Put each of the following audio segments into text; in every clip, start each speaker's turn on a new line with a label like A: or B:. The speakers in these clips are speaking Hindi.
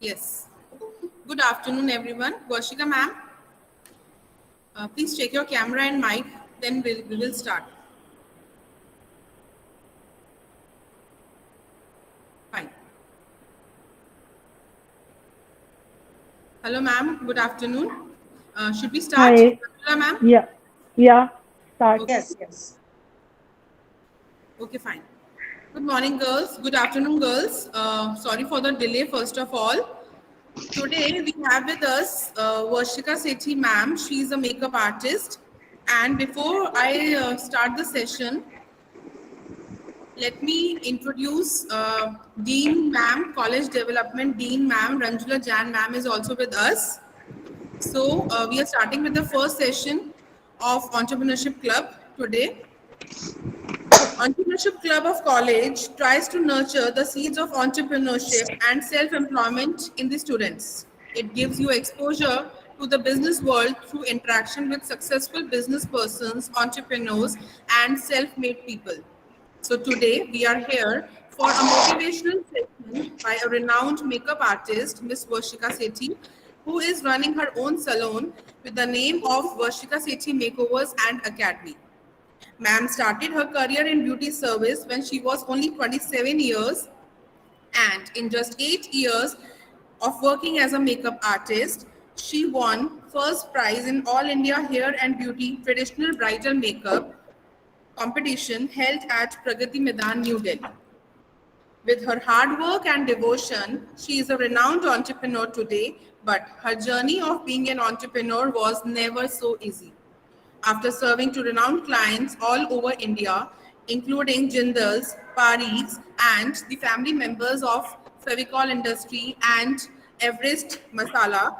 A: Yes. Good afternoon, everyone. Varshika ma'am, please check your camera and mic, then we will start. Fine. Hello, ma'am. Good afternoon. Should we start?
B: Hi.
A: Varshika ma'am?
B: Yeah. Yeah. Start.
A: Okay.
C: Yes, yes.
A: Okay, fine. Good morning, girls. Good afternoon, girls. Sorry for the delay, first of all. Today, we have with us Varshika Sethi ma'am. She is a makeup artist. And before I start the session, let me introduce Dean Ma'am, College Development Dean Ma'am, Ranjula Jan Ma'am is also with us. So we are starting with the first session of Entrepreneurship Club today. Entrepreneurship Club of College tries to nurture the seeds of entrepreneurship and self-employment in the students. It gives you exposure to the business world through interaction with successful business persons, entrepreneurs, and self-made people. So today we are here for a motivational session by a renowned makeup artist, Miss Varshika Sethi, who is running her own salon with the name of Varshika Sethi Makeovers and Academy. Ma'am started her career in beauty service when she was only 27 years, and in just 8 years of working as a makeup artist, she won first prize in All India Hair and Beauty Traditional Bridal Makeup competition held at Pragati Maidan, New Delhi. With her hard work and devotion, she is a renowned entrepreneur today, but her journey of being an entrepreneur was never so easy. After serving to renowned clients all over India, including Jindals, Paris, and the family members of Fevicol Industry and Everest Masala,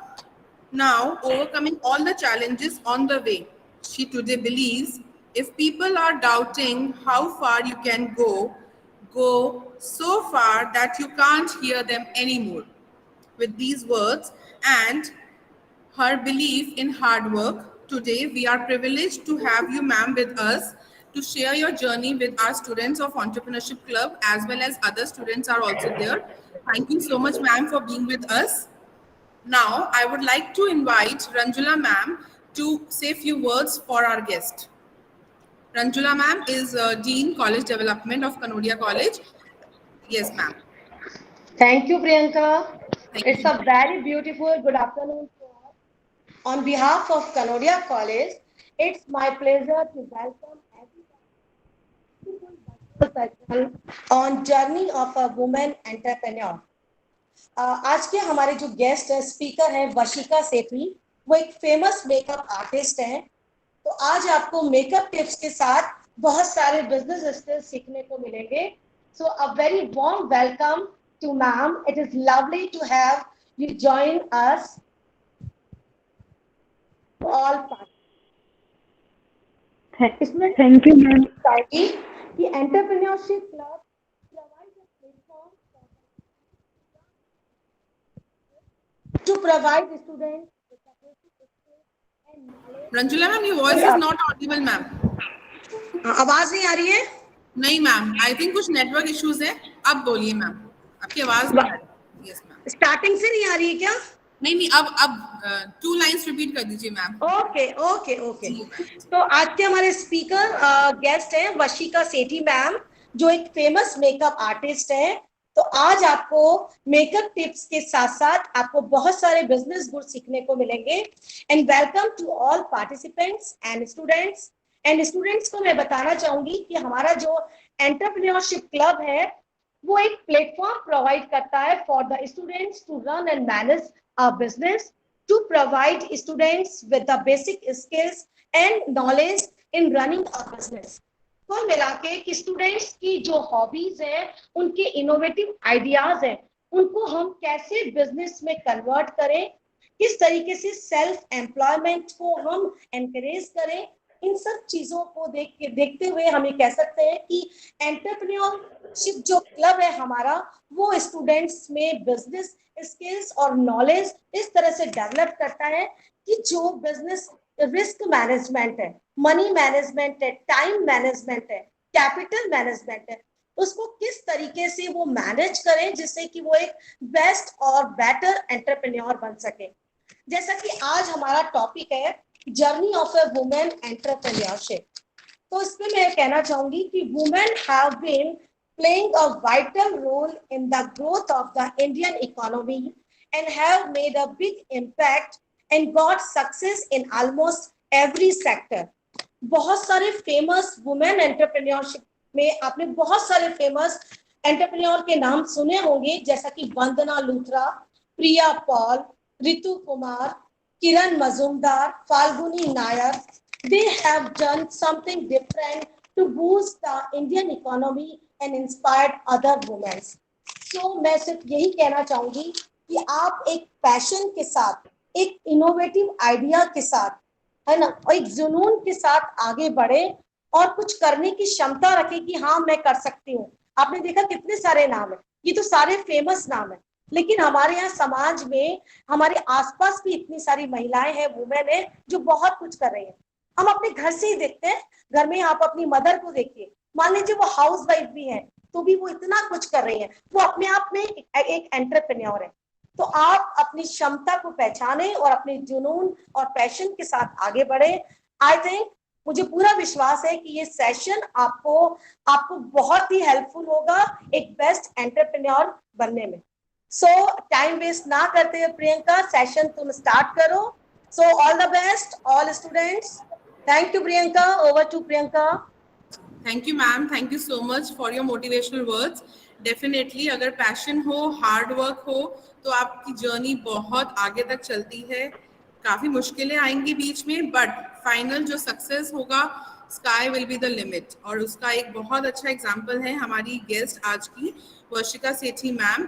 A: now overcoming all the challenges on the way, she today believes if people are doubting how far you can go, go so far that you can't hear them anymore. With these words and her belief in hard work, today we are privileged to have you, ma'am, with us to share your journey with our students of Entrepreneurship Club as well as other students are also there. Thank you so much, ma'am, for being with us. Now, I would like to invite Ranjula ma'am to say a few words for our guest. Ranjula ma'am is Dean College Development of Kanodia College. Yes, ma'am.
C: Thank you, Priyanka.
A: Thank
C: It's
A: you.
C: a very beautiful good afternoon to all. On behalf of Kanodia College, it's my pleasure to welcome everyone on journey of a woman entrepreneur. आज के हमारे जो गेस्ट है स्पीकर है वशिका सेठी, वो एक फेमस मेकअप आर्टिस्ट हैं। तो आज आपको मेकअप टिप्स के साथ बहुत सारे बिजनेस स्किल्स सीखने को मिलेंगे। So a very warm welcome to ma'am. It is lovely to have you join us all इसमें
B: Thank you, ma'am.
C: कि entrepreneurship club provides a platform to provide students with the basic skills and knowledge।
A: Ranjula ma'am, your voice is not audible, ma'am.
C: आवाज नहीं आ रही है?
A: नहीं मैम, आई थिंक कुछ नेटवर्क इश्यूज है। अब बोलिए मैम, आपकी आवाज नहीं आ रही। Yes ma'am.
C: स्टार्टिंग से नहीं आ रही है क्या?
A: नहीं, अब 2 लाइंस रिपीट कर दीजिए मैम।
C: Okay okay okay. तो आज के हमारे स्पीकर गेस्ट हैं वशिका सेठी मैम, जो एक फेमस मेकअप आर्टिस्ट है। तो आज आपको मेकअप टिप्स के साथ साथ आपको बहुत सारे बिजनेस गुड सीखने को मिलेंगे। And welcome to all participants and students. And students को मैं बताना चाहूंगी कि हमारा जो एंटरप्रेन्योरशिप क्लब है वो एक प्लेटफॉर्म प्रोवाइड करता है for the students to run and manage a business, to provide students with the basic skills and knowledge in running a business। कुल मिला के कि स्टूडेंट्स की जो हॉबीज है, उनके इनोवेटिव आइडियाज हैं, उनको हम कैसे बिजनेस में कन्वर्ट करें, किस तरीके से सेल्फ एम्प्लॉयमेंट को हम एनकरेज करें, इन सब चीजों को देखते हुए हम ये कह सकते हैं कि एंटरप्रेन्योरशिप जो क्लब है हमारा, वो स्टूडेंट्स में बिजनेस स्किल्स और नॉलेज इस तरह से डेवलप करता है कि जो बिजनेस रिस्क मैनेजमेंट है, मनी मैनेजमेंट है, टाइम मैनेजमेंट है, कैपिटल मैनेजमेंट है, उसको किस तरीके से वो मैनेज करें जिससे कि वो एक बेस्ट और बेटर एंटरप्रेन्योर बन सके। जैसा कि आज हमारा टॉपिक है journey of a women entrepreneurship, तो इसमें मैं कहना चाहूंगी कि women have been playing a vital role in the growth of the Indian economy and have made a big impact and got success in almost every sector. बहुत सारे फेमस वुमेन एंटरप्रेन्योरशिप में आपने बहुत सारे फेमस एंटरप्रेन्योर के नाम सुने होंगे, जैसा कि Vandana Luthra, Priya Paul, Ritu Kumar, Kiran Majumdar, Falguni Nayar. They have done something different to boost the Indian economy and inspired other women. So मैं सिर्फ यही कहना चाहूंगी कि आप एक पैशन के साथ, एक इनोवेटिव आइडिया के साथ, है ना, और एक जुनून के साथ आगे बढ़े और कुछ करने की क्षमता रखें कि हाँ मैं कर सकती हूँ। आपने देखा कितने सारे नाम है, ये तो सारे फेमस नाम है, लेकिन हमारे यहाँ समाज में हमारे आसपास भी इतनी सारी महिलाएं हैं, वुमेन है, जो बहुत कुछ कर रही हैं। हम अपने घर से ही देखते हैं, घर में आप अपनी मदर को देखिए, मान लीजिए वो हाउस वाइफ भी है तो भी वो इतना कुछ कर रही है, वो अपने आप में एक एंटरप्रेन्योर है। तो आप अपनी क्षमता को पहचाने और अपने जुनून और पैशन के साथ आगे बढ़े। आई थिंक, मुझे पूरा विश्वास है कि ये सेशन आपको बहुत ही हेल्पफुल होगा एक बेस्ट एंटरप्रेन्योर बनने में। सो टाइम वेस्ट ना करते हुए प्रियंका, सेशन तुम स्टार्ट करो। So all the best all students. Thank you Priyanka, over to Priyanka.
A: Thank you, ma'am. Thank you so much for your motivational words. Definitely, अगर passion हो, hard work हो, तो आपकी journey बहुत आगे तक चलती है। काफी मुश्किलें आएंगी बीच में, but final जो success होगा, sky will be the limit. और उसका एक बहुत अच्छा example है हमारी guest आज की वर्षिका सेठी ma'am.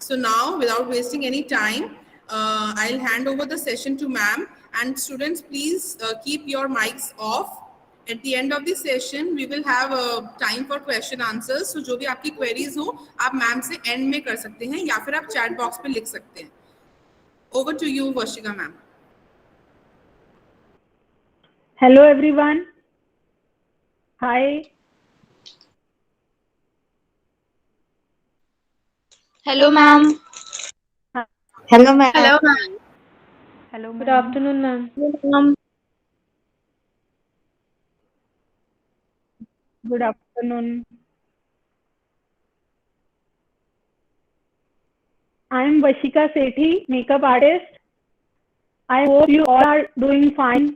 A: So now, without wasting any time, I'll hand over the session to ma'am. And students, please keep your mics off. At the end of the session, we will have time for question answers. So जो भी आपकी queries हो, आप मैम से end में कर सकते हैं या फिर आप chat box पे लिख सकते हैं. Over to you, Varshika ma'am.
B: Hello everyone. Hi.
D: Hello, ma'am.
E: Hello, ma'am.
D: Hello, ma'am.
B: Hello.
D: Good afternoon, ma'am.
B: Good afternoon. I am Varshika Sethi, makeup artist. I hope you all are doing fine.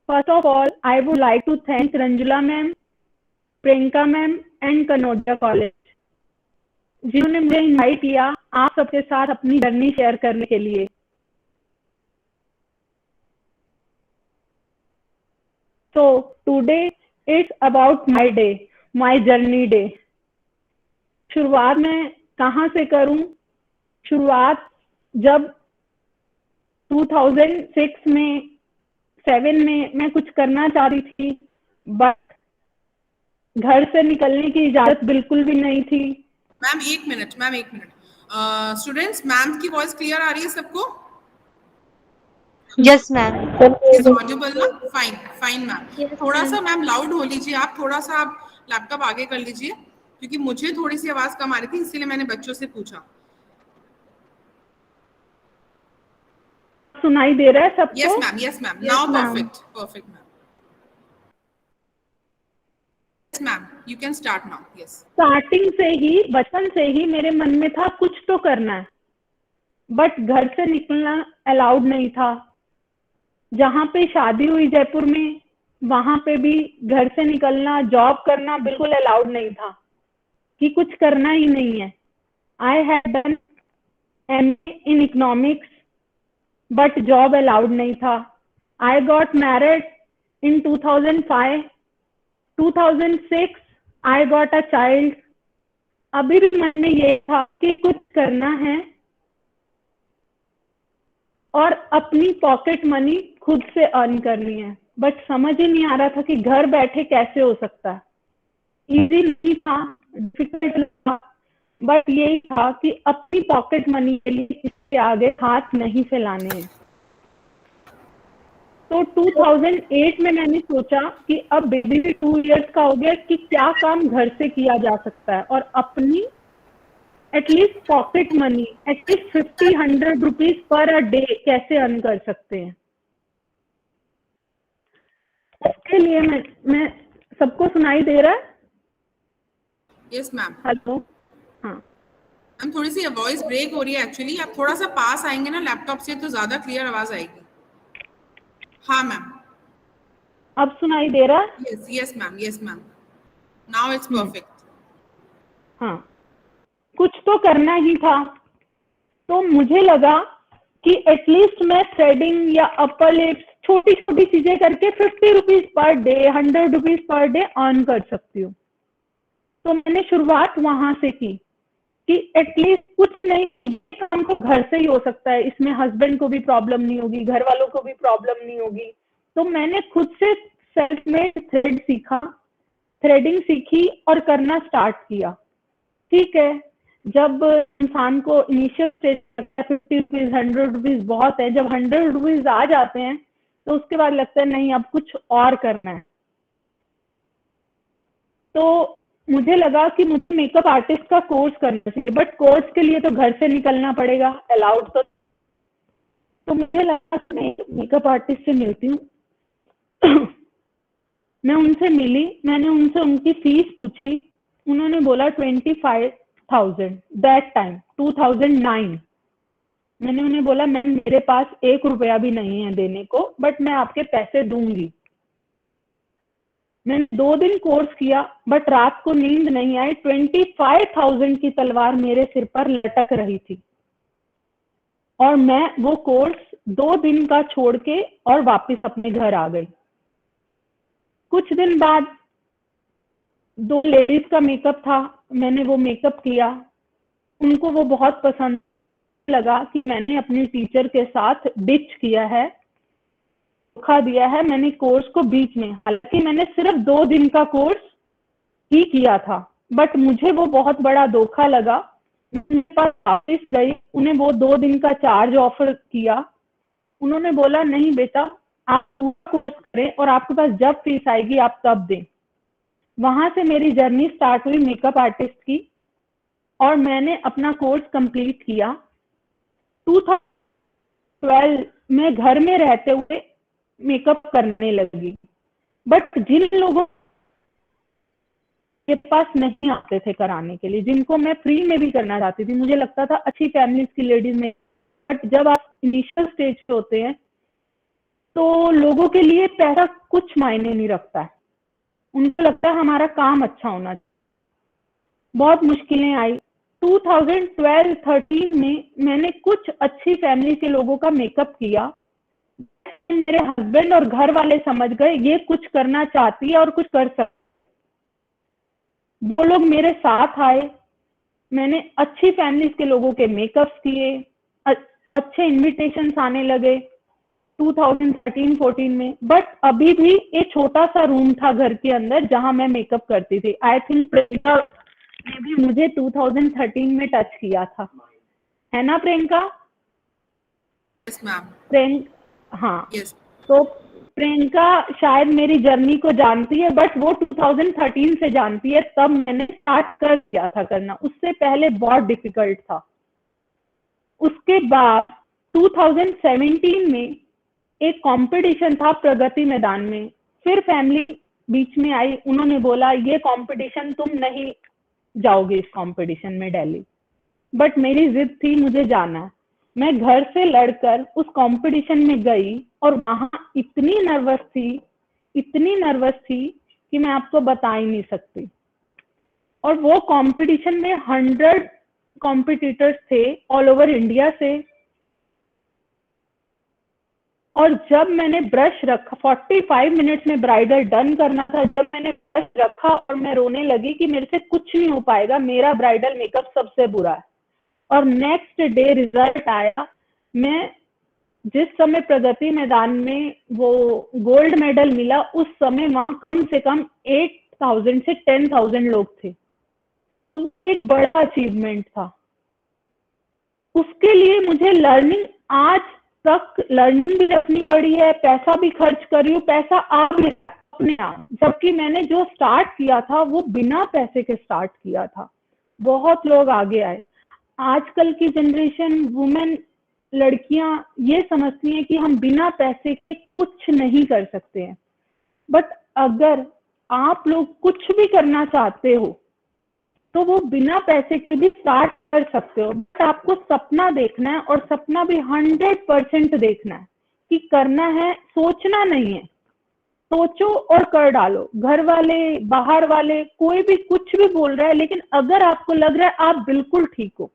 B: First of all, I would like to thank Ranjula ma'am, Priyanka ma'am and Kanodia College, जिन्होंने मुझे इनवाइट किया आप सबके साथ अपनी जर्नी शेयर करने के लिए। So today it's about my day, my journey day. शुरुआत मैं कहाँ से करूं? शुरुआत जब 2006 में 7 में मैं कुछ करना चाह रही थी, बट घर से निकलने की इजाजत बिल्कुल भी नहीं थी।
A: मैम एक मिनट स्टूडेंट्स, मैम की वॉइस क्लियर आ रही है सबको?
E: Yes, ma'am.
A: Is audible ना? Fine ma'am. थोड़ा सा मैम लाउड हो लीजिए, आप थोड़ा सा आप लैपटॉप आगे कर लीजिए, क्योंकि मुझे थोड़ी सी आवाज कम आ रही थी, इसीलिए मैंने बच्चों से पूछा।
B: सुनाई दे रहा है सबको?
A: Yes ma'am. Now perfect ma'am. Yes ma'am, you can start now. Yes.
B: Starting से ही, बचपन से ही मेरे मन में था कुछ तो करना है, बट घर से निकलना अलाउड नहीं था। जहाँ पे शादी हुई जयपुर में, वहां पे भी घर से निकलना, जॉब करना बिल्कुल अलाउड नहीं था कि कुछ करना ही नहीं है। I had done MA in economics, but job allowed नहीं था। I got married in 2005, 2006 I got a child. अभी भी मन में ये था कि कुछ करना है और अपनी पॉकेट मनी खुद से अर्न करनी है, बट समझ ही नहीं आ रहा था कि घर बैठे कैसे हो सकता है। इजी नहीं था, डिफिकल्ट था, बट यही था कि अपनी पॉकेट मनी के लिए इसके आगे हाथ नहीं फैलाने हैं। तो 2008 में मैंने सोचा कि अब बेबी भी 2 इयर्स का हो गया कि क्या काम घर से किया जा सकता है और अपनी at least pocket money at least 50-100 rupees per a day कैसे अर्न कर सकते हैं। उसके लिए मैं सबको सुनाई दे रहा है?
A: Yes ma'am.
B: हेलो, हाँ
A: मैम थोड़ी सी वॉइस ब्रेक हो रही है एक्चुअली, आप थोड़ा सा पास आएंगे ना लैपटॉप से तो ज्यादा क्लियर आवाज आएगी। हाँ मैम।
B: अब सुनाई दे रहा है?
A: Yes yes ma'am, yes ma'am, now it's perfect.
B: हाँ, कुछ तो करना ही था, तो मुझे लगा कि एटलीस्ट मैं थ्रेडिंग या अपर लिप्स छोटी छोटी चीजें करके 50 rupees per day 100 rupees per day earn कर सकती हूँ। तो मैंने शुरुआत वहां से की कि एटलीस्ट कुछ नहीं, ये काम तो घर से ही हो सकता है, इसमें हस्बैंड को भी प्रॉब्लम नहीं होगी, घर वालों को भी प्रॉब्लम नहीं होगी। तो मैंने खुद से सेल्फ मेड थ्रेड सीखा, थ्रेडिंग सीखी और करना स्टार्ट किया। ठीक है, जब इंसान को इनिशियल स्टेज 50 रुपीज 100 रुपीज बहुत है, जब 100 रुपीज आ जाते हैं तो उसके बाद लगता है नहीं अब कुछ और करना है। तो मुझे लगा कि मुझे मेकअप आर्टिस्ट का कोर्स करना चाहिए, बट कोर्स के लिए तो घर से निकलना पड़ेगा, अलाउड तो मुझे लगा कि मैं मेकअप आर्टिस्ट से मिलती हूँ। मैं उनसे मिली, मैंने उनसे उनकी फीस पूछी, उन्होंने बोला 25,000 दैट टाइम 2009। मैंने उन्हें बोला मैम मेरे पास 1 रुपया भी नहीं है देने को, बट मैं आपके पैसे दूंगी। मैंने 2 दिन कोर्स किया, बट रात को नींद नहीं आई। 25,000 की तलवार मेरे सिर पर लटक रही थी और मैं वो कोर्स 2 दिन का छोड़ के और वापस अपने घर आ गई। कुछ दिन बाद 2 लेडीज का मेकअप था, मैंने वो मेकअप किया, उनको वो बहुत पसंद लगा कि मैंने अपने टीचर के साथ डिच किया है, धोखा दिया है मैंने कोर्स को बीच में। हालांकि मैंने सिर्फ 2 दिन का कोर्स ही किया था, बट मुझे वो बहुत बड़ा धोखा लगा। उनके पास वापस गई, उन्हें वो 2 दिन का चार्ज ऑफर किया। उन्होंने बोला नहीं बेटा आप पूरा कोर्स करें और आपके पास जब फीस आएगी आप तब दें। वहां से मेरी जर्नी स्टार्ट हुई मेकअप आर्टिस्ट की और मैंने अपना कोर्स कंप्लीट किया। 2012 में घर में रहते हुए मेकअप करने लगी, बट जिन लोगों के पास नहीं आते थे कराने के लिए, जिनको मैं फ्री में भी करना चाहती थी, मुझे लगता था अच्छी फैमिलीज की लेडीज में, बट जब आप इनिशियल स्टेज पे होते हैं तो लोगों के लिए पैसा कुछ मायने नहीं रखता है, उनको लगता है हमारा काम अच्छा होना चाहिए। बहुत मुश्किलें आई। 2012-13 में मैंने कुछ अच्छी फैमिली के लोगों का मेकअप किया। मेरे हस्बैंड और घर वाले समझ गए ये कुछ करना चाहती है और कुछ कर सकती। वो लोग मेरे साथ आए, मैंने अच्छी फैमिलीज के लोगों के मेकअप्स किए, अच्छे इनविटेशंस आने लगे 2013-14 में। बट अभी भी एक छोटा सा रूम था घर के अंदर जहां मैं मेकअप करती थी। आई थिंक प्रियंका ने भी मुझे 2013 में टच किया था, है ना प्रियंका?
A: Yes ma'am.
B: प्रियंका, हाँ
A: यस।
B: तो प्रियंका शायद मेरी जर्नी को जानती है, बट वो 2013 से जानती है, तब मैंने स्टार्ट कर दिया था करना, उससे पहले बहुत डिफिकल्ट था। उसके बाद 2017 में एक कंपटीशन था प्रगति मैदान में, फिर फैमिली बीच में आई, उन्होंने बोला ये कंपटीशन तुम नहीं जाओगे इस कंपटीशन में दिल्ली, बट मेरी जिद थी मुझे जाना है। मैं घर से लड़कर उस कंपटीशन में गई और वहां इतनी नर्वस थी कि मैं आपको बता ही नहीं सकती। और वो कंपटीशन में 100 कॉम्पिटिटर्स थे ऑल ओवर इंडिया से। और जब मैंने ब्रश रखा, 45 मिनट्स में ब्राइडल डन करना था, जब मैंने ब्रश रखा और मैं रोने लगी कि मेरे से कुछ नहीं हो पाएगा, मेरा ब्राइडल मेकअप सबसे बुरा है। और नेक्स्ट डे रिजल्ट आया, मैं जिस समय प्रगति मैदान में वो गोल्ड मेडल मिला, उस समय वहां कम से कम 8,000 से 10,000 लोग थे। तो एक बड़ा अचीवमेंट था। उसके लिए मुझे लर्निंग आज तक लर्निंग भी अपनी पड़ी है, पैसा भी खर्च कर रही हूँ, पैसा आ भी रहा है अपने आप। जबकि मैंने जो स्टार्ट किया था वो बिना पैसे के स्टार्ट किया था। बहुत लोग आगे आए। आजकल की जनरेशन वुमेन, लड़कियां ये समझती हैं कि हम बिना पैसे के कुछ नहीं कर सकते हैं। बट अगर आप लोग कुछ भी करना चाहते हो तो वो बिना पैसे के भी स्टार्ट कर सकते हो। बट आपको सपना देखना है, और सपना भी 100% देखना है कि करना है, सोचना नहीं है। सोचो और कर डालो। घर वाले, बाहर वाले, कोई भी कुछ भी बोल रहा है, लेकिन अगर आपको लग रहा है आप बिल्कुल ठीक हो,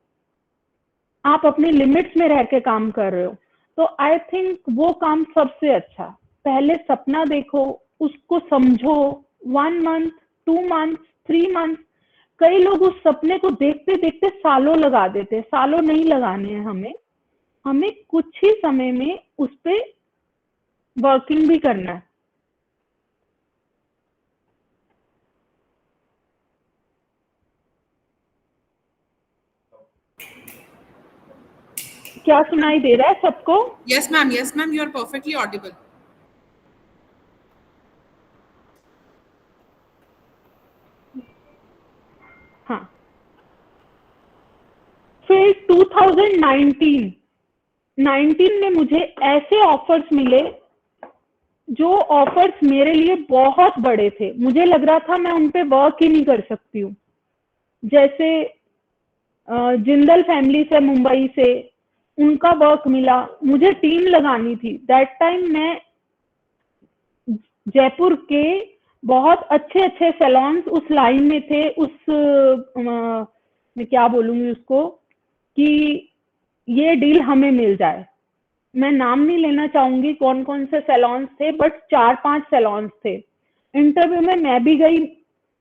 B: आप अपने लिमिट्स में रह के काम कर रहे हो, तो आई थिंक वो काम सबसे अच्छा। पहले सपना देखो, उसको समझो। 1 मंथ, 2 मंथ, 3 मंथ, कई लोग उस सपने को देखते देखते सालों लगा देते हैं। सालों नहीं लगाने हैं हमें कुछ ही समय में उस पे वर्किंग भी करना है। क्या सुनाई दे रहा है सबको?
A: Yes, ma'am. Yes, ma'am. You are perfectly audible.
B: हाँ। फिर 2019 में मुझे ऐसे ऑफर्स मिले जो ऑफर्स मेरे लिए बहुत बड़े थे। मुझे लग रहा था मैं उन पे वर्क ही नहीं कर सकती हूँ। जैसे जिंदल फैमिली से, मुंबई से, उनका वर्क मिला। मुझे टीम लगानी थी। दैट टाइम मैं जयपुर के बहुत अच्छे अच्छे सैलून्स उस लाइन में थे। मैं क्या बोलूंगी उसको, कि ये डील हमें मिल जाए। मैं नाम नहीं लेना चाहूंगी कौन कौन से सैलून्स थे, बट 4-5 सैलून्स थे। इंटरव्यू में मैं भी गई,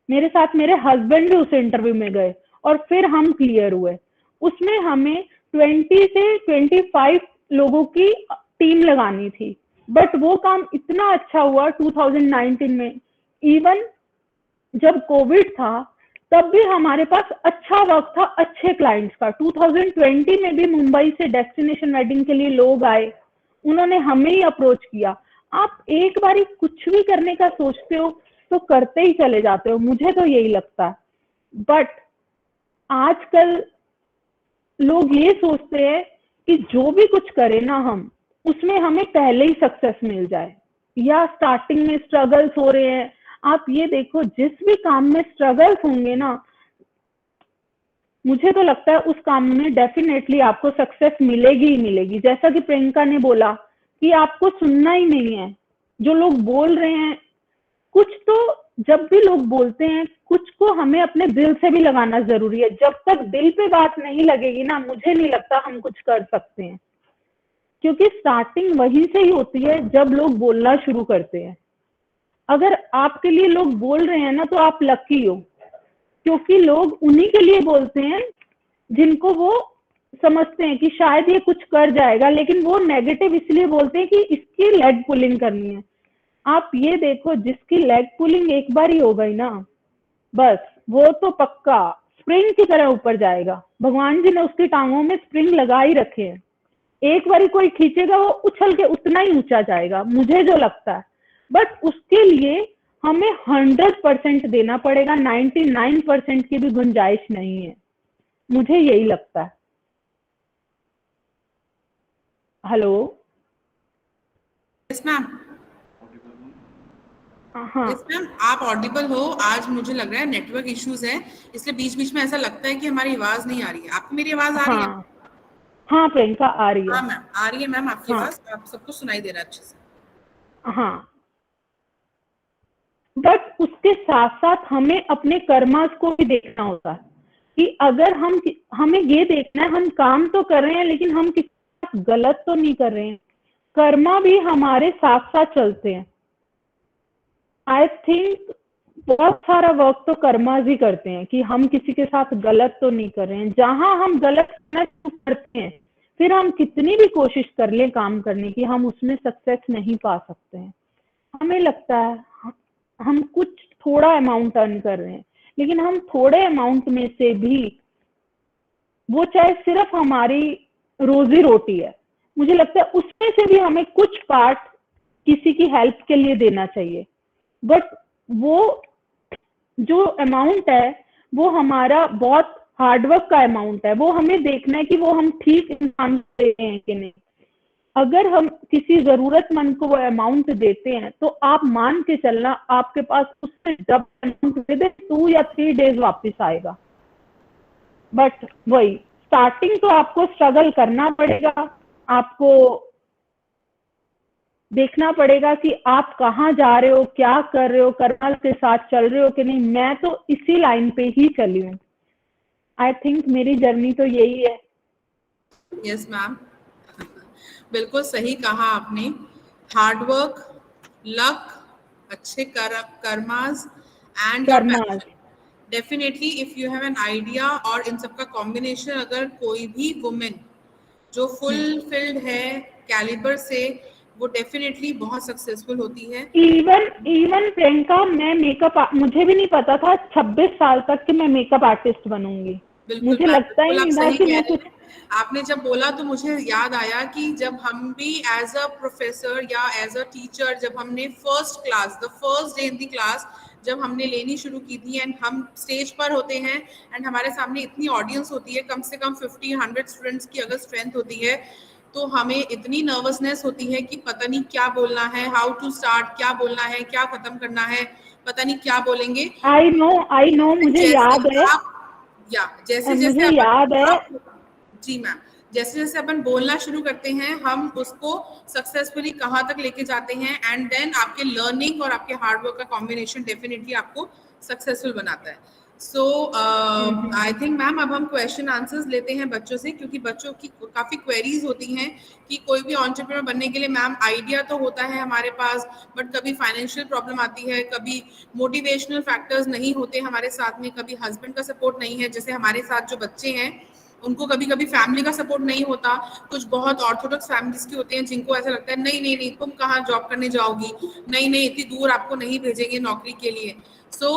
B: मेरे साथ मेरे हस्बैंड भी उस इंटरव्यू में गए, और फिर हम क्लियर हुए। उसमें हमें 20 से 25 लोगों की टीम लगानी थी। बट वो काम इतना अच्छा हुआ 2019 में। इवन जब कोविड था तब भी हमारे पास अच्छा वर्क था, अच्छे क्लाइंट्स का। 2020 में भी मुंबई से डेस्टिनेशन वेडिंग के लिए लोग आए, उन्होंने हमें ही अप्रोच किया। आप एक बारी कुछ भी करने का सोचते हो तो करते ही चले जाते हो, मुझे तो यही लगता है। बट आजकल लोग ये सोचते हैं कि जो भी कुछ करें ना हम, उसमें हमें पहले ही सक्सेस मिल जाए, या स्टार्टिंग में स्ट्रगल्स हो रहे हैं। आप ये देखो, जिस भी काम में स्ट्रगल्स होंगे ना, मुझे तो लगता है उस काम में डेफिनेटली आपको सक्सेस मिलेगी ही मिलेगी। जैसा कि प्रियंका ने बोला कि आपको सुनना ही नहीं है जो लोग बोल रहे हैं। कुछ तो जब भी लोग बोलते हैं, कुछ को हमें अपने दिल से भी लगाना जरूरी है। जब तक दिल पे बात नहीं लगेगी ना, मुझे नहीं लगता हम कुछ कर सकते हैं। क्योंकि स्टार्टिंग वहीं से ही होती है जब लोग बोलना शुरू करते हैं। अगर आपके लिए लोग बोल रहे हैं ना, तो आप लकी हो, क्योंकि लोग उन्हीं के लिए बोलते हैं जिनको वो समझते हैं कि शायद ये कुछ कर जाएगा। लेकिन वो नेगेटिव इसलिए बोलते हैं कि इसकी लेग पुलिंग करनी है। आप ये देखो, जिसकी लेग पुलिंग एक बार ही हो गई ना, बस वो तो पक्का स्प्रिंग की तरह ऊपर जाएगा। भगवान जी ने उसकी टांगों में स्प्रिंग लगा ही रखे हैं। एक बारी कोई खींचेगा, वो उछल के उतना ही ऊंचा जाएगा, मुझे जो लगता है। बट उसके लिए हमें 100% देना पड़ेगा, 99% की भी गुंजाइश नहीं है, मुझे यही लगता है। हेलो?
A: Yes, ma'am.
B: हाँ
A: Yes, ma'am. आप ऑडिबल हो। आज मुझे लग रहा है नेटवर्क इश्यूज है, इसलिए बीच बीच में ऐसा लगता है कि हमारी आवाज नहीं आ रही है। आपको मेरी आवाज आ रही है?
B: हाँ हाँ, प्रियंका आ रही
A: हाँ
B: है।
A: मैम, आ रही है मैम आपकी
B: हाँ
A: आवाज। आप सबको सुनाई दे रहा है अच्छे से।
B: हाँ, बट उसके साथ साथ हमें अपने कर्मास को भी देखना होता है कि अगर हमें ये देखना है, हम काम तो कर रहे हैं लेकिन हम किसी के साथ गलत तो नहीं कर रहे हैं। कर्मा भी हमारे साथ साथ चलते हैं। आई थिंक बहुत सारा वर्क तो कर्मास ही करते हैं कि हम किसी के साथ गलत तो नहीं कर रहे हैं। जहां हम गलत करना शुरू करते हैं, फिर हम कितनी भी कोशिश कर लें काम करने की, हम उसमें सक्सेस नहीं पा सकते हैं। हमें लगता है हम कुछ थोड़ा अमाउंट अर्न कर रहे हैं, लेकिन हम थोड़े अमाउंट में से भी, वो चाहे सिर्फ हमारी रोजी रोटी है, मुझे लगता है उसमें से भी हमें कुछ पार्ट किसी की हेल्प के लिए देना चाहिए, बट वो जो अमाउंट है वो हमारा बहुत हार्डवर्क का अमाउंट है, वो हमें देखना है कि वो हम ठीक इंसान को दे रहे हैं कि नहीं। अगर हम किसी जरूरतमंद को वो अमाउंट देते हैं तो आप मान के चलना आपके पास उससे डबल अमाउंट विद 2 या 3 डेज वापस आएगा। बट वही स्टार्टिंग तो आपको स्ट्रगल करना पड़ेगा, आपको देखना पड़ेगा कि आप कहाँ जा रहे हो, क्या कर रहे हो, कर्नल के साथ चल रहे हो कि नहीं। मैं तो इसी लाइन पे ही चली हूँ। आई थिंक मेरी जर्नी तो यही है।
A: यस मैम, बिल्कुल सही कहा आपने। हार्डवर्क, लक, अच्छे karmas and your passion. Definitely if you have an idea और इन सबका कॉम्बिनेशन, अगर कोई भी वुमेन जो फुलफिल्ड है कैलिबर से, वो डेफिनेटली बहुत सक्सेसफुल होती है।
B: इवन प्रियंका, मैं मेकअप, मुझे भी नहीं पता था 26 साल तक कि मैं मेकअप आर्टिस्ट बनूंगी। मुझे लगता ही नहीं था कि मैं कुछ।
A: आपने जब बोला तो मुझे याद आया कि जब हम भी एज अ प्रोफेसर या एज अ टीचर, जब हमने first class, the first day in the class जब हमने लेनी शुरू की थी, एंड हम स्टेज पर होते हैं एंड हमारे सामने इतनी ऑडियंस होती है, कम से कम 50-100 स्टूडेंट्स की अगर स्ट्रेंथ होती है, तो हमें इतनी नर्वसनेस होती है कि पता नहीं क्या बोलना है, हाउ टू स्टार्ट, क्या बोलना है, क्या खत्म करना है, पता नहीं क्या बोलेंगे।
B: आई नो, मुझे याद है।
A: जैसे
B: मुझे याद है।
A: जी मैम, जैसे जैसे अपन बोलना शुरू करते हैं, हम उसको सक्सेसफुली कहाँ तक लेके जाते हैं, एंड देन आपके लर्निंग और आपके हार्डवर्क का कॉम्बिनेशन डेफिनेटली आपको सक्सेसफुल बनाता है। सो आई थिंक मैम अब हम क्वेश्चन आंसर्स लेते हैं बच्चों से, क्योंकि बच्चों की काफी क्वेरीज होती हैं कि कोई भी एंटरप्रेन्योर बनने के लिए मैम आइडिया तो होता है हमारे पास, बट कभी फाइनेंशियल प्रॉब्लम आती है, कभी मोटिवेशनल फैक्टर्स नहीं होते हमारे साथ में, कभी हस्बैंड का सपोर्ट नहीं है, जैसे हमारे साथ जो बच्चे हैं उनको कभी कभी फैमिली का सपोर्ट नहीं होता। कुछ बहुत ऑर्थोडॉक्स फैमिलीज की होते हैं जिनको ऐसा लगता है नहीं नहीं नहीं तुम कहाँ जॉब करने जाओगी, नहीं नहीं इतनी दूर आपको नहीं भेजेंगे नौकरी के लिए। सो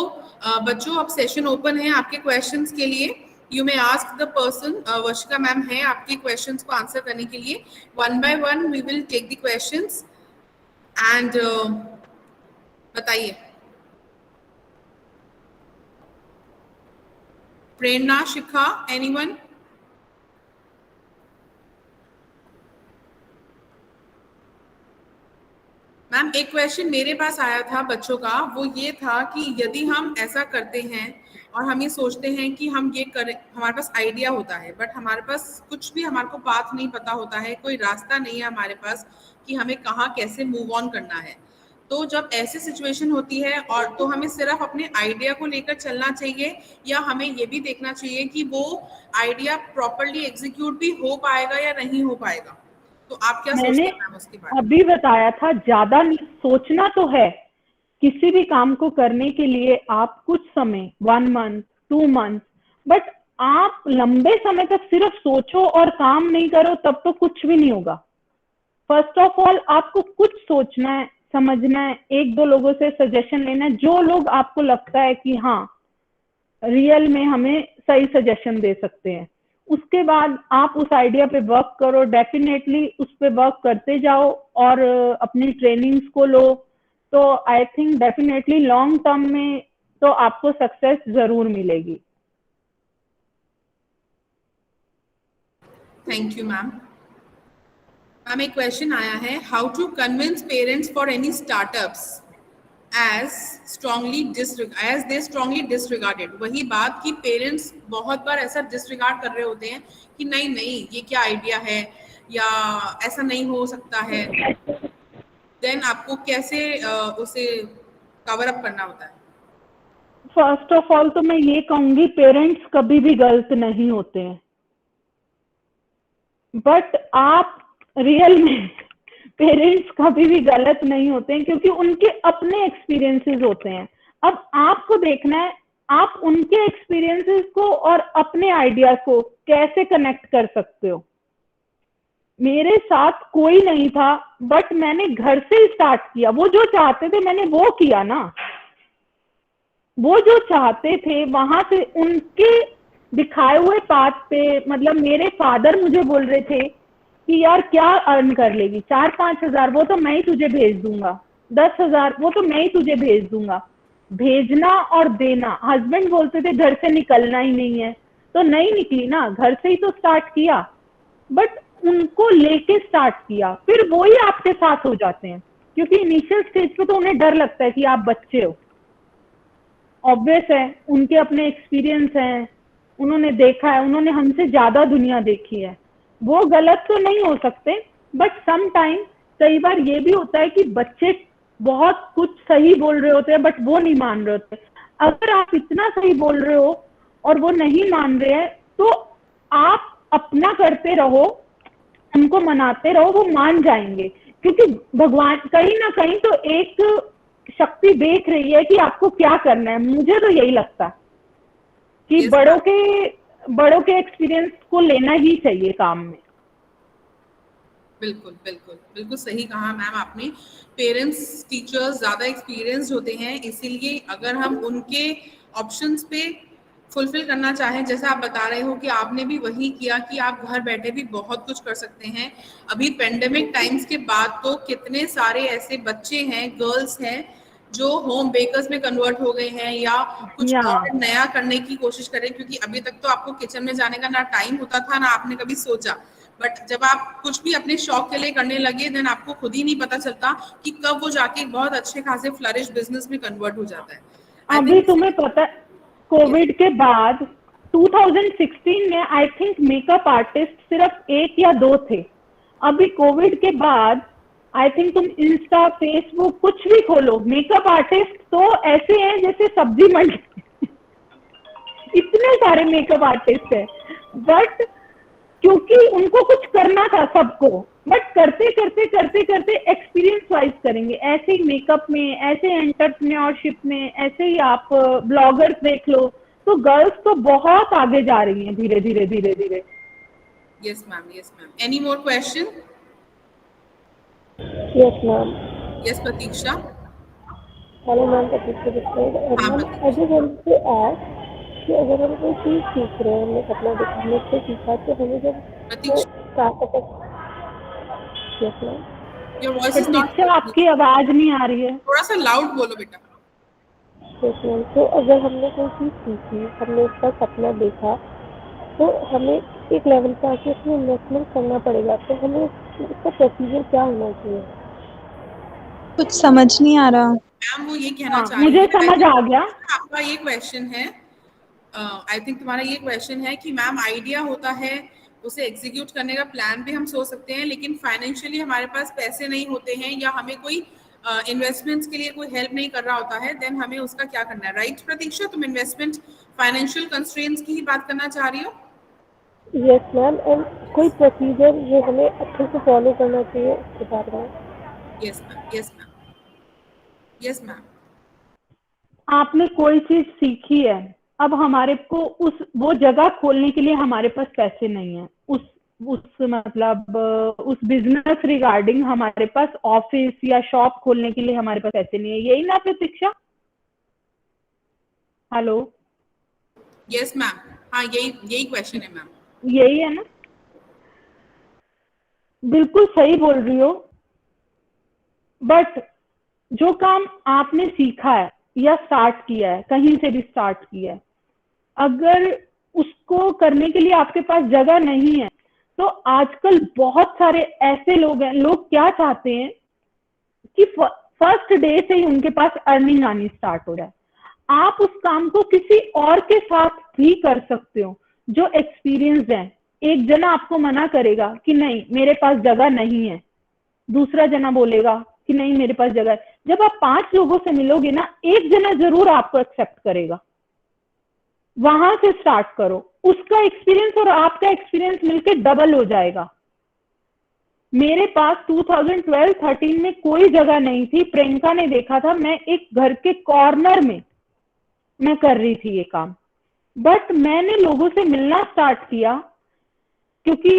A: बच्चों अब सेशन ओपन है आपके क्वेश्चंस के लिए। You may ask the person, Varshika ma'am है आपके क्वेश्चंस को आंसर करने के लिए। 1 by 1 we will take the questions and बताइए। प्रेरणा, शिखा, एनीवन? मैम एक क्वेश्चन मेरे पास आया था बच्चों का, वो ये था कि यदि हम ऐसा करते हैं और हम ये सोचते हैं कि हम ये करें, हमारे पास आइडिया होता है बट हमारे पास कुछ भी हमारे को पाथ नहीं पता होता है, कोई रास्ता नहीं है हमारे पास कि हमें कहाँ कैसे मूव ऑन करना है, तो जब ऐसी सिचुएशन होती है और तो हमें सिर्फ अपने आइडिया को लेकर चलना चाहिए या हमें ये भी देखना चाहिए कि वो आइडिया प्रॉपरली एग्जीक्यूट भी हो पाएगा या नहीं हो पाएगा? तो आप क्या सोचते हैं मैम उसके बारे में?
B: अभी बताया था, ज्यादा सोचना तो है किसी भी काम को करने के लिए। आप कुछ समय 1 month 2 months, बट आप लंबे समय तक सिर्फ सोचो और काम नहीं करो तब तो कुछ भी नहीं होगा। फर्स्ट ऑफ ऑल आपको कुछ सोचना है, समझना है, 1-2 लोगों से सजेशन लेना है, जो लोग आपको लगता है कि हाँ रियल में हमें सही सजेशन दे सकते हैं। उसके बाद आप उस आइडिया पे वर्क करो, डेफिनेटली उस पे वर्क करते जाओ और अपनी ट्रेनिंग्स को लो, तो I think definitely long term में तो आपको सक्सेस जरूर मिलेगी।
A: Thank you ma'am. मैम एक क्वेश्चन आया है, how to convince parents for any startups as they strongly disregarded। वही बात कि पेरेंट्स बहुत बार ऐसा डिसरिगार्ड कर रहे होते हैं कि नहीं नहीं ये क्या आइडिया है या ऐसा नहीं हो सकता है, देन आपको कैसे उसे कवर अप करना होता है?
B: फर्स्ट ऑफ ऑल तो मैं ये कहूंगी पेरेंट्स कभी भी गलत नहीं होते हैं, बट आप रियल में पेरेंट्स कभी भी गलत नहीं होते हैं क्योंकि उनके अपने एक्सपीरियंसेस होते हैं। अब आपको देखना है आप उनके एक्सपीरियंसेस को और अपने आइडिया को कैसे कनेक्ट कर सकते हो। मेरे साथ कोई नहीं था बट मैंने घर से ही स्टार्ट किया। वो जो चाहते थे मैंने वो किया ना, वो जो चाहते थे वहां से उनके दिखाए हुए पाथ पे, मतलब मेरे फादर मुझे बोल रहे थे कि यार क्या अर्न कर लेगी, 4-5 हजार वो तो मैं ही तुझे भेज दूंगा, 10,000 वो तो मैं ही तुझे भेज दूंगा। भेजना और देना, हस्बैंड बोलते थे घर से निकलना ही नहीं है, तो नहीं निकली ना, घर से ही तो स्टार्ट किया, बट उनको लेके स्टार्ट किया, फिर वो ही आपके साथ हो जाते हैं, क्योंकि इनिशियल स्टेज पे तो उन्हें डर लगता है कि आप बच्चे हो, ऑब्वियस है, उनके अपने एक्सपीरियंस हैं, उन्होंने देखा है, उन्होंने हमसे ज्यादा दुनिया देखी है, वो गलत तो नहीं हो सकते, बट सम टाइम कई बार ये भी होता है कि बच्चे बहुत कुछ सही बोल रहे होते हैं बट वो नहीं मान रहे होते। अगर आप इतना सही बोल रहे हो और वो नहीं मान रहे हैं तो आप अपना करते रहो, उनको मनाते रहो, वो मान जाएंगे, क्योंकि भगवान कहीं ना कहीं तो एक शक्ति देख रही है कि आपको क्या करना है। मुझे तो यही लगता है कि
A: Yes,
B: बड़ों के एक्सपीरियंस को लेना ही चाहिए काम में।
A: बिल्कुल बिल्कुल बिल्कुल सही कहा मैम आपने। पेरेंट्स टीचर्स ज्यादा एक्सपीरियंस्ड होते हैं, इसीलिए अगर हम उनके ऑप्शंस पे फुलफिल करना चाहें, जैसा आप बता रहे हो कि आपने भी वही किया कि आप घर बैठे भी बहुत कुछ कर सकते हैं। अभी पेंडेमिक टाइम्स के बाद तो कितने सारे ऐसे बच्चे हैं, गर्ल्स हैं जो होम बेकर्स में कन्वर्ट हो गए हैं या कुछ
B: या
A: और नया करने की कोशिश करें, क्योंकि अभी तक तो आपको किचन में जाने का ना टाइम होता था ना आपने कभी सोचा, बट जब आप कुछ भी अपने शौक के लिए करने लगे देन आपको खुद ही नहीं पता चलता कि कब वो जाके एक बहुत अच्छे खासे फ्लरिश बिजनेस में कन्वर्ट हो जाता है। आई
B: अभी
A: थिंक
B: तुम्हें पता, कोविड के बाद 2016 में आई थिंक मेकअप आर्टिस्ट सिर्फ 1 या 2 थे। अभी कोविड के बाद आई थिंक तुम इंस्टा, फेसबुक कुछ भी खोलो, मेकअप आर्टिस्ट तो ऐसे हैं जैसे सब्जी मंडी इतने सारे मेकअप आर्टिस्ट हैं, बट क्योंकि उनको कुछ करना था सबको, बट करते करते करते करते एक्सपीरियंस वाइज करेंगे। ऐसे ही मेकअप में, ऐसे एंटरप्रेन्योरशिप में, ऐसे ही आप ब्लॉगर्स देख लो, तो गर्ल्स तो बहुत आगे जा रही हैं धीरे धीरे धीरे धीरे।
A: Yes ma'am, yes ma'am. Any more question?
F: Yes, ma'am.
A: Yes Pratiksha.
F: Hello, ma'am. Pratisha this side.
A: हाँ
F: Ma'am, I
A: Pratiksha.
F: just wanted to ask कि अगर हम कोई चीज सीख रहे हैं, हमने अपना दिखाने से सीखा, तो हमें जब वो
A: Pratiksha,
F: startup, yes ma'am,
A: your voice is not,
B: Pratiksha आपकी आवाज नहीं आ रही है।
A: थोड़ा सा लाउड बोलो बेटा।
F: यस मैम, तो अगर हमने कोई चीज सीखी, हमने उसका सपना देखा, तो हमें एक लेवल पे आके उसमें इन्वेस्टमेंट करना पड़ेगा, तो हमें उसका प्रोसीजर क्या होना चाहिए?
D: कुछ समझ नहीं आ रहा।
A: मैम वो ये कहना
B: हाँ,
A: चाह रही
B: मुझे
A: है,
B: समझ आ गया।
A: आपका ये क्वेश्चन है, आई थिंक तुम्हारा ये क्वेश्चन है कि मैम आइडिया होता है, उसे एग्जीक्यूट करने का प्लान भी हम सोच सकते हैं, लेकिन फाइनेंशियली हमारे पास पैसे नहीं होते हैं या हमें कोई इन्वेस्टमेंट्स के लिए कोई हेल्प नहीं कर रहा होता है, देन हमें उसका क्या करना है? राइट प्रतीक्षा, तुम इन्वेस्टमेंट फाइनेंशियल कंस्ट्रेंट्स की ही बात करना चाह रही हो?
F: यस मैम, एंड कोई प्रोसीजर जो हमें अच्छे से फॉलो करना चाहिए उसके बारे में।
A: Yes ma'am, yes ma'am, yes ma'am.
B: आपने कोई चीज सीखी है, अब हमारे को वो जगह खोलने के लिए हमारे पास पैसे नहीं है, मतलब उस बिजनेस रिगार्डिंग हमारे पास ऑफिस या शॉप खोलने के लिए हमारे पास पैसे नहीं है, यही ना प्रतीक्षा? हेलो,
A: यस मैम, हाँ यही क्वेश्चन है मैम।
B: यही है ना? बिल्कुल सही बोल रही हो, बट जो काम आपने सीखा है या स्टार्ट किया है, कहीं से भी स्टार्ट किया है, अगर उसको करने के लिए आपके पास जगह नहीं है, तो आजकल बहुत सारे ऐसे लोग हैं, लोग क्या चाहते हैं कि फर्स्ट डे से ही उनके पास अर्निंग आनी स्टार्ट हो जाए। आप उस काम को किसी और के साथ भी कर सकते हो जो एक्सपीरियंस है। एक जना आपको मना करेगा कि नहीं मेरे पास जगह नहीं है, दूसरा जना बोलेगा कि नहीं मेरे पास जगह है। जब आप 5 लोगों से मिलोगे ना, एक जना जरूर आपको एक्सेप्ट करेगा। वहां से स्टार्ट करो, उसका एक्सपीरियंस और आपका एक्सपीरियंस मिलकर डबल हो जाएगा। मेरे पास 2012-13 में कोई जगह नहीं थी, प्रियंका ने देखा था, मैं एक घर के कॉर्नर में मैं कर रही थी ये काम, बट मैंने लोगों से मिलना स्टार्ट किया, क्योंकि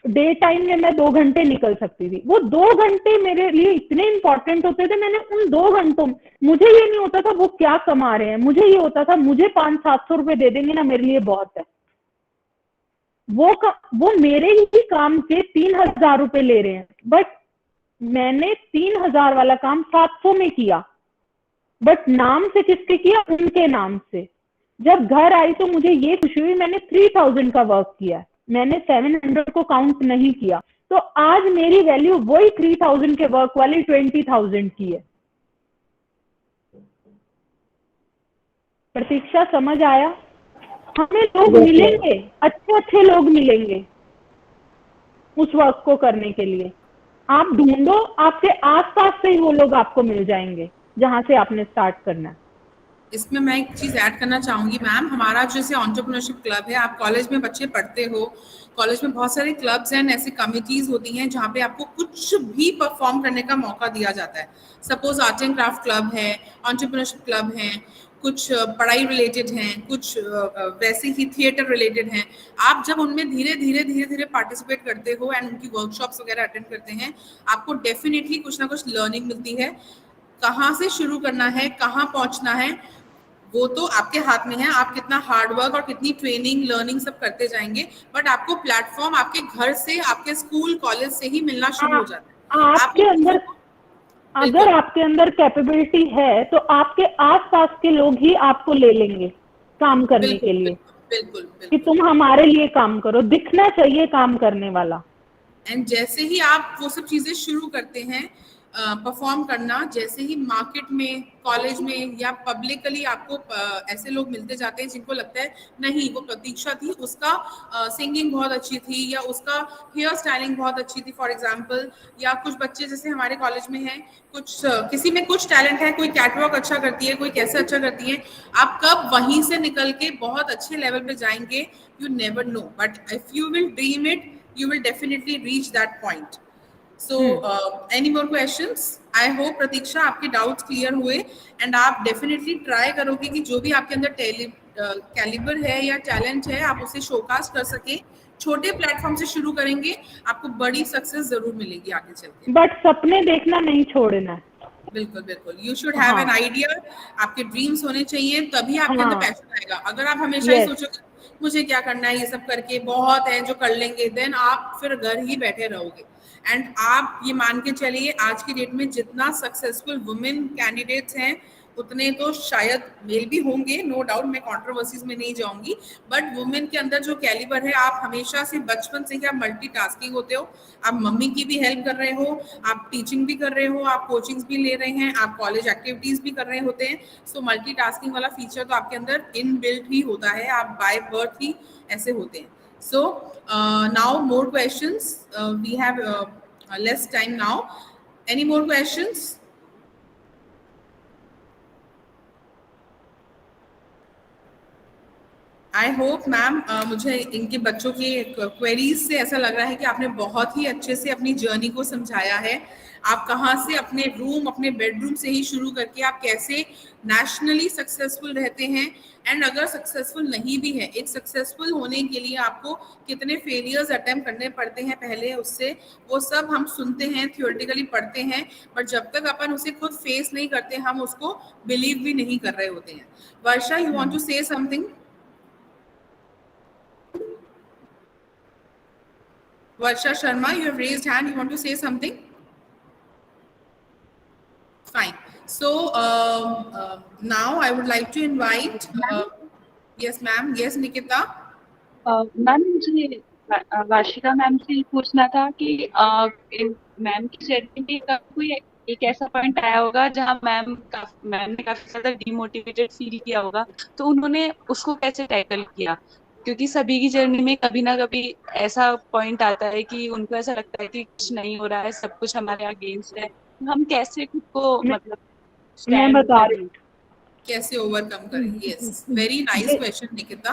B: डे टाइम में मैं 2 घंटे निकल सकती थी। वो 2 घंटे मेरे लिए इतने इंपॉर्टेंट होते थे, मैंने उन 2 घंटों, मुझे ये नहीं होता था वो क्या कमा रहे हैं, मुझे ये होता था मुझे 500-700 रुपए दे देंगे ना, मेरे लिए बहुत है। वो मेरे ही काम के 3,000 रुपए ले रहे हैं, बट मैंने 3,000 वाला काम 700 में किया, बट नाम से किसके किया? उनके नाम से। जब घर आई तो मुझे ये खुशी हुई मैंने 3,000 का वर्क किया, मैंने 700 को काउंट नहीं किया। तो आज मेरी वैल्यू वही 3,000 के वर्क वाली 20,000 की है। प्रतीक्षा, समझ आया? हमें लोग मिलेंगे, अच्छे अच्छे लोग मिलेंगे उस वर्क को करने के लिए। आप ढूंढो, आपके आसपास से ही वो लोग आपको मिल जाएंगे जहां से आपने स्टार्ट करना है।
A: इसमें मैं एक चीज ऐड करना चाहूंगी मैम, हमारा जैसे एंटरप्रेन्योरशिप क्लब है, आप कॉलेज में बच्चे पढ़ते हो, कॉलेज में बहुत सारे क्लब्स एंड ऐसी कमिटीज होती हैं जहाँ पे आपको कुछ भी परफॉर्म करने का मौका दिया जाता है। Suppose art and craft club है, एंटरप्रेन्योरशिप क्लब है, कुछ पढ़ाई रिलेटेड हैं, कुछ वैसे ही थिएटर रिलेटेड हैं। आप जब उनमें धीरे धीरे पार्टिसिपेट करते हो एंड उनकी वर्कशॉप्स वगैरह अटेंड करते हैं, आपको डेफिनेटली कुछ ना कुछ लर्निंग मिलती है। कहाँ से शुरू करना है, कहाँ पहुंचना है, वो तो आपके हाथ में है। आप कितना हार्ड वर्क और कितनी ट्रेनिंग लर्निंग सब करते जाएंगे, बट आपको प्लेटफॉर्म आपके घर से, आपके स्कूल कॉलेज से ही मिलना शुरू हो जाता है।
B: आपके अंदर अगर आपके अंदर कैपेबिलिटी है तो आपके आसपास के लोग ही आपको ले लेंगे काम करने के लिए।
A: बिल्कुल
B: कि तुम हमारे लिए काम करो, दिखना चाहिए काम करने वाला।
A: एंड जैसे ही आप वो सब चीजें शुरू करते हैं परफॉर्म करना, जैसे ही मार्केट में, कॉलेज में या पब्लिकली आपको ऐसे लोग मिलते जाते हैं जिनको लगता है नहीं वो प्रतीक्षा थी, उसका सिंगिंग बहुत अच्छी थी या उसका हेयर स्टाइलिंग बहुत अच्छी थी फॉर एग्जांपल, या कुछ बच्चे जैसे हमारे कॉलेज में हैं, कुछ किसी में कुछ टैलेंट है, कोई कैटवॉक अच्छा करती है, कोई कैसे अच्छा करती है, आप कब वहीं से निकल के बहुत अच्छे लेवल पे जाएंगे, you never know, but if you will dream it you will definitely reach that point. So any more questions? I hope प्रतीक्षा आपके डाउट्स क्लियर हुए एंड आप डेफिनेटली ट्राई करोगे कि जो भी आपके अंदर कैलिबर है या टैलेंट है आप उसे शोकास्ट कर सके। छोटे प्लेटफॉर्म से शुरू करेंगे, आपको बड़ी सक्सेस जरूर मिलेगी आगे चल के।
B: बट सपने देखना नहीं छोड़ना।
A: बिल्कुल बिल्कुल, you should have an idea, आपके ड्रीम्स होने चाहिए, तभी आपके अंदर पैशन आएगा। अगर आप हमेशा ही सोचोगे मुझे क्या करना है, ये सब करके बहुत है जो कर लेंगे, देन आप फिर घर ही बैठे रहोगे। एंड आप ये मान के चलिए आज की डेट में जितना सक्सेसफुल वुमेन कैंडिडेट्स हैं उतने तो शायद मेल भी होंगे, नो डाउट, मैं कंट्रोवर्सीज में नहीं जाऊंगी, बट वुमेन के अंदर जो कैलिबर है, आप हमेशा से बचपन से ही आप मल्टीटास्किंग होते हो, आप मम्मी की भी हेल्प कर रहे हो, आप टीचिंग भी कर रहे हो, आप कोचिंग्स भी ले रहे हैं, आप कॉलेज एक्टिविटीज भी कर रहे होते हैं। सो मल्टीटास्किंग वाला फीचर तो आपके अंदर इनबिल्ट ही होता है, आप बाय बर्थ ही ऐसे होते हैं। So now more questions, we have less time now, any more questions? I hope ma'am, मुझे इनके बच्चों की क्वेरीज से ऐसा लग रहा है कि आपने बहुत ही अच्छे से अपनी जर्नी को समझाया है। आप कहाँ से अपने रूम, अपने बेडरूम से ही शुरू करके आप कैसे नेशनली सक्सेसफुल रहते हैं, एंड अगर सक्सेसफुल नहीं भी है, एक सक्सेसफुल होने के लिए आपको कितने फेलियर्स अटेम्प्ट करने पड़ते हैं पहले, उससे वो सब हम सुनते हैं, थियोरेटिकली पढ़ते हैं, बट जब तक अपन उसे खुद फेस नहीं करते हम उसको बिलीव भी नहीं कर रहे होते हैं। Varsha, you want to say something? Varsha Sharma, you have raised hand. You want to say something? Fine. So now I would like to invite. Yes, ma'am. Yes, Nikita.
G: Ma'am, मुझे वाशिका मैम से पूछना था कि मैम की जर्नी में कोई एक ऐसा पॉइंट आया होगा जहाँ मैम ने काफी ज्यादा डिमोटिवेटेड फील किया होगा, तो उन्होंने उसको कैसे टैकल किया? क्योंकि सभी की जर्नी में कभी ना कभी ऐसा पॉइंट आता है कि उनको ऐसा लगता है कि कुछ नहीं हो रहा है, सब कुछ हमारे अगेंस्ट है, हम कैसे खुद को मतलब
B: मैं बता रही हूँ
A: कैसे ओवरकम करें। Yes, very nice question Nikita.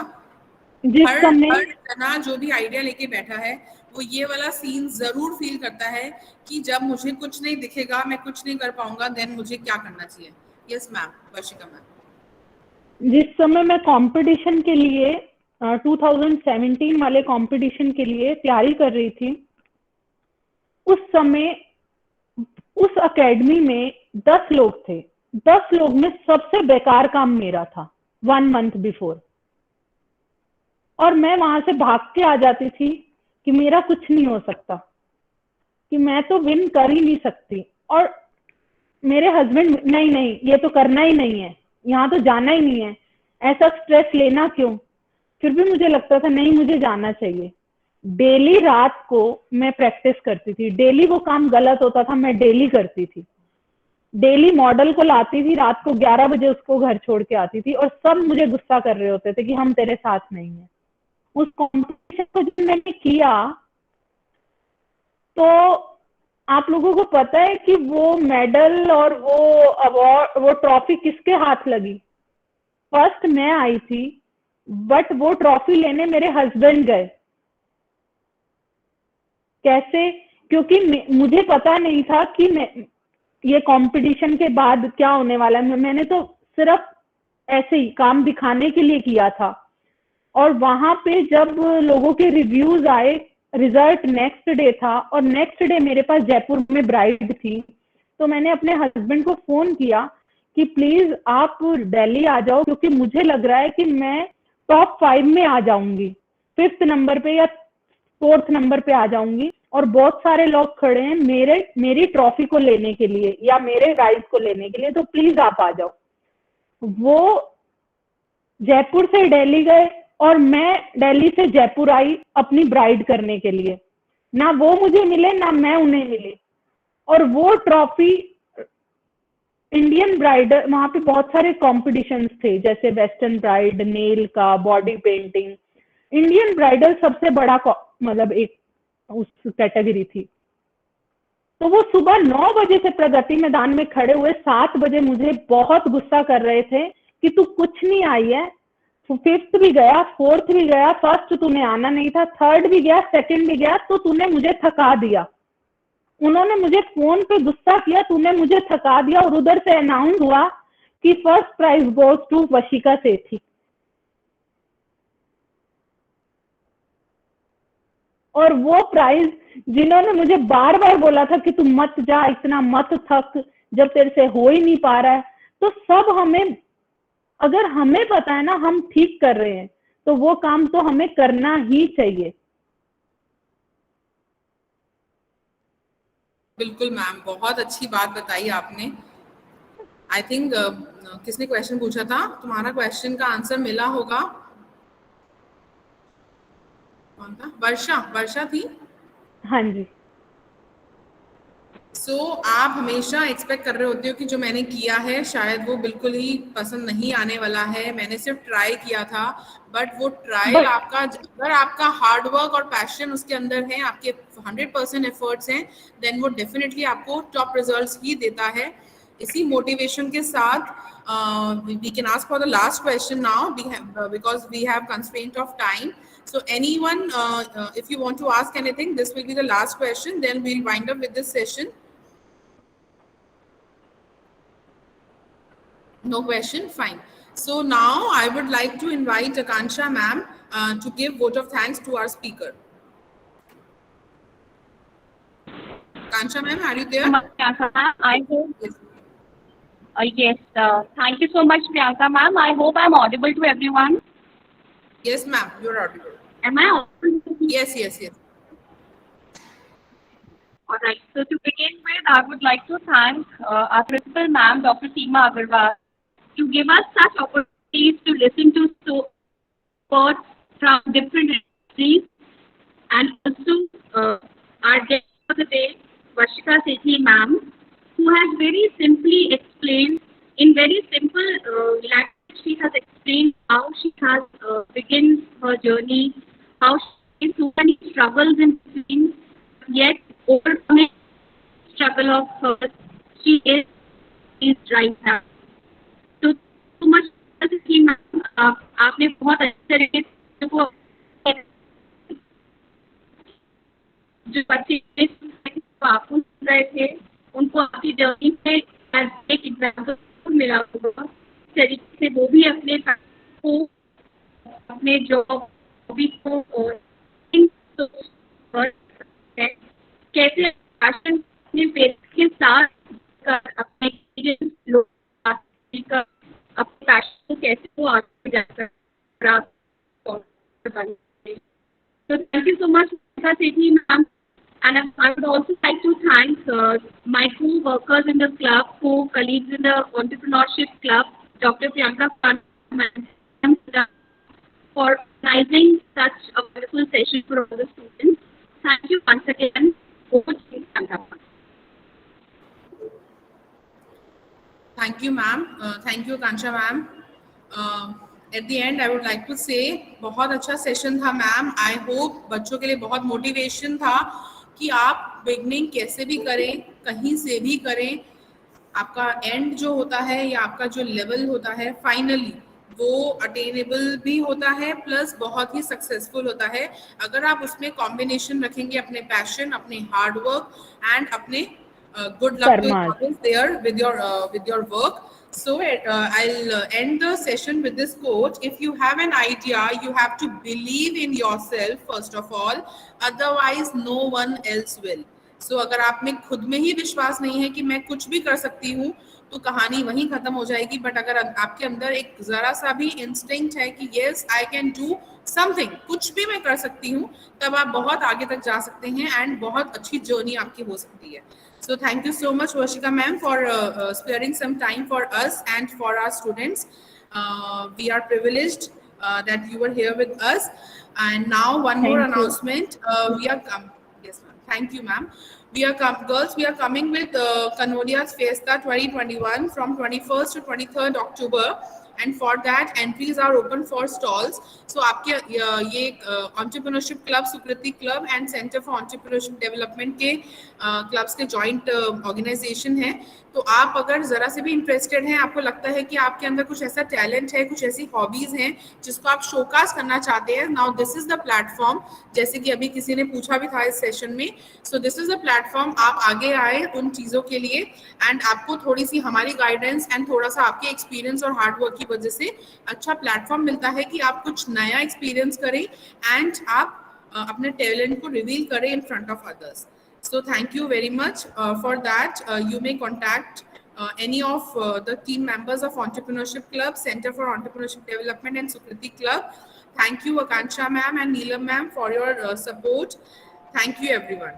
A: हर जना जो भी आइडिया लेके बैठा है वो ये वाला सीन जरूर फील करता है कि जब मुझे कुछ नहीं दिखेगा, मैं कुछ नहीं कर पाऊंगा, देन मुझे क्या करना चाहिए। Yes ma'am, Varshika ma'am.
B: जिस समय मैं कंपटीशन के लिए 2017 वाले कंपटीशन के लिए तैयारी कर रही थी, उस समय उस एकेडमी में 10 लोग थे। 10 लोग में सबसे बेकार काम मेरा था 1 मंथ बिफोर, और मैं वहां से भाग के आ जाती थी कि मेरा कुछ नहीं हो सकता, कि मैं तो विन कर ही नहीं सकती। और मेरे हस्बैंड, नहीं नहीं ये तो करना ही नहीं है, यहाँ तो जाना ही नहीं है, ऐसा स्ट्रेस लेना क्यों। फिर भी मुझे लगता था नहीं, मुझे जाना चाहिए। डेली रात को मैं प्रैक्टिस करती थी, डेली वो काम गलत होता था, मैं डेली करती थी। डेली मॉडल को लाती थी, रात को 11 बजे उसको घर छोड़ के आती थी, और सब मुझे गुस्सा कर रहे होते थे कि हम तेरे साथ नहीं है। उस कॉम्पिटिशन को जब मैंने किया तो आप लोगों को पता है कि वो मेडल और वो अवार्ड, वो ट्रॉफी किसके हाथ लगी? फर्स्ट मैं आई थी, बट वो ट्रॉफी लेने मेरे हस्बैंड गए। कैसे? क्योंकि मुझे पता नहीं था कि ये कंपटीशन के बाद क्या होने वाला है। मैंने तो सिर्फ ऐसे ही काम दिखाने के लिए किया था। और वहां पे जब लोगों के रिव्यूज आए, रिजल्ट नेक्स्ट डे था, और नेक्स्ट डे मेरे पास जयपुर में ब्राइड थी, तो मैंने अपने हस्बैंड को फोन किया कि प्लीज आप दिल्ली आ जाओ, क्योंकि मुझे लग रहा है कि मैं टॉप 5 में आ जाऊंगी, 5th नंबर पे या 4th नंबर पे आ जाऊंगी। और बहुत सारे लोग खड़े हैं मेरी ट्रॉफी को लेने के लिए या मेरे प्राइज को लेने के लिए, तो प्लीज आप आ जाओ। वो जयपुर से दिल्ली गए और मैं दिल्ली से जयपुर आई अपनी ब्राइड करने के लिए। ना वो मुझे मिले, ना मैं उन्हें मिली। और वो ट्रॉफी इंडियन ब्राइडल, वहां पे बहुत सारे कॉम्पिटिशन्स थे, जैसे वेस्टर्न ब्राइड, नेल का, बॉडी पेंटिंग। इंडियन ब्राइडल सबसे बड़ा मतलब एक उस कैटेगरी थी। तो वो सुबह 9 बजे से प्रगति मैदान में खड़े हुए 7 बजे मुझे बहुत गुस्सा कर रहे थे कि तू कुछ नहीं आई है, 5th भी गया, 4th भी गया, 1st तूने आना नहीं था, 3rd भी गया, 2nd भी गया, तो तूने मुझे थका दिया। उन्होंने मुझे फोन पे गुस्सा किया, तूने मुझे थका दिया। और उधर से अनाउंस हुआ कि फर्स्ट प्राइज गोज टू वशिका सेठी। और वो प्राइज जिन्होंने मुझे बार बार बोला था कि तू मत जा, इतना मत थक, जब तेरे से हो ही नहीं पा रहा है, तो सब हमें, अगर हमें पता है ना हम ठीक कर रहे हैं, तो वो काम तो हमें करना ही चाहिए।
A: बिल्कुल मैम, बहुत अच्छी बात बताई आपने। आई थिंक किसने क्वेश्चन पूछा था, तुम्हारा क्वेश्चन का आंसर मिला होगा। कौन था? वर्षा थी।
B: हाँ जी।
A: आप हमेशा एक्सपेक्ट कर रहे होते हो कि जो मैंने किया है शायद वो बिल्कुल ही पसंद नहीं आने वाला है, मैंने सिर्फ ट्राई किया था। बट वो ट्रायल आपका, अगर आपका हार्ड वर्क और पैशन उसके अंदर है, आपके 100% एफर्ट्स हैं, देन वो डेफिनेटली आपको टॉप रिजल्ट्स ही देता है। इसी मोटिवेशन के साथ we can ask for the last question now, because we have constraint of time. So anyone, if you want to ask anything, this will be the last question, then we'll wind up with this session. No question? Fine. So now I would like to invite Akansha ma'am to give vote of thanks to our speaker. Akansha ma'am, are you there?
G: I hope. Yes. Thank you so much, Priyanka ma'am. I hope I'm audible to everyone.
A: Yes, ma'am. You're audible.
G: Am I audible?
A: Yes.
G: All right. So to begin with, I would like to thank our principal ma'am, Dr. Seema Agarwal, to give us such opportunities to listen to experts from different industries, and also our guest for the day, Vashika Sethi ma'am, who has very simply explained, in very simple language, she has explained how she has begun her journey, how she faced so many struggles in between, yet overcoming struggle of hers, she is right now. So much Sethi ma'am, आपने बहुत अच्छे तरीके से को जो बच्चे आपको सुन रहे थे, उनको आपकी जर्नी पे एक एग्जाम्पल मिला होगा। तरीके से वो भी अपने को, अपने जॉब हॉबी को और कैसे पैशन अपने पेरेंट्स के साथ अपने एक्सपीरियंस अपने पैशन को कैसे वो आगे जाकर
H: And I would also like to thank my co-workers in the club, co-colleagues in the entrepreneurship club, Dr. Priyanka for organizing such a wonderful session for all the students. Thank you once again. Over to you, Priyanka.
A: Thank you, ma'am. Thank you, Kansha ma'am. At the end, I would like to say, बहुत अच्छा सेशन था मैम. I hope बच्चों के लिए बहुत मोटिवेशन था कि आप बिगनिंग कैसे भी करें, कहीं से भी करें, आपका एंड जो होता है या आपका जो लेवल होता है फाइनली वो अटेनेबल भी होता है, प्लस बहुत ही सक्सेसफुल होता है अगर आप उसमें कॉम्बिनेशन रखेंगे अपने पैशन, अपने हार्ड वर्क एंड अपने good luck to always there with your work. So I'll end the session with this quote: if you have an idea, you have to believe in yourself first of all, otherwise no one else will. So अगर आप में खुद में ही विश्वास नहीं है कि मैं कुछ भी कर सकती हूँ तो कहानी वहीं खत्म हो जाएगी. बट अगर आपके अंदर एक जरा सा भी इंस्टिंक्ट है कि yes I can do something, कुछ भी मैं कर सकती हूँ, तब आप बहुत आगे तक जा सकते हैं एंड बहुत अच्छी जर्नी आपकी हो सकती है. So thank you so much, Varshika ma'am, for sparing some time for us and for our students. We are privileged that you were here with us. And now one more announcement. We are yes, ma'am. Thank you, ma'am. Girls, we are coming with Kanodia's Fiesta 2021 from 21st to 23rd October. And for that, entries are open for stalls. So आपके ये entrepreneurship club, Sukriti club and Center for Entrepreneurship Development के clubs के joint organization है. तो आप अगर जरा से भी इंटरेस्टेड हैं, आपको लगता है कि आपके अंदर कुछ ऐसा टैलेंट है, कुछ ऐसी हॉबीज हैं जिसको आप शोकास करना चाहते हैं, now this is the platform. जैसे कि अभी किसी ने पूछा भी था इस सेशन में, so this is the platform. आप आगे आए उन चीज़ों के लिए एंड आपको थोड़ी सी हमारी गाइडेंस एंड थोड़ा सा आपके एक्सपीरियंस और हार्डवर्क की वजह से अच्छा प्लेटफॉर्म मिलता है कि आप कुछ नया एक्सपीरियंस करें एंड आप अपने टैलेंट को रिवील करें in front of others. So thank you very much for that. You may contact any of the team members of Entrepreneurship Club, Center for Entrepreneurship Development and Sukriti Club. Thank you, Akansha ma'am and Neelam ma'am for your support. Thank you, everyone.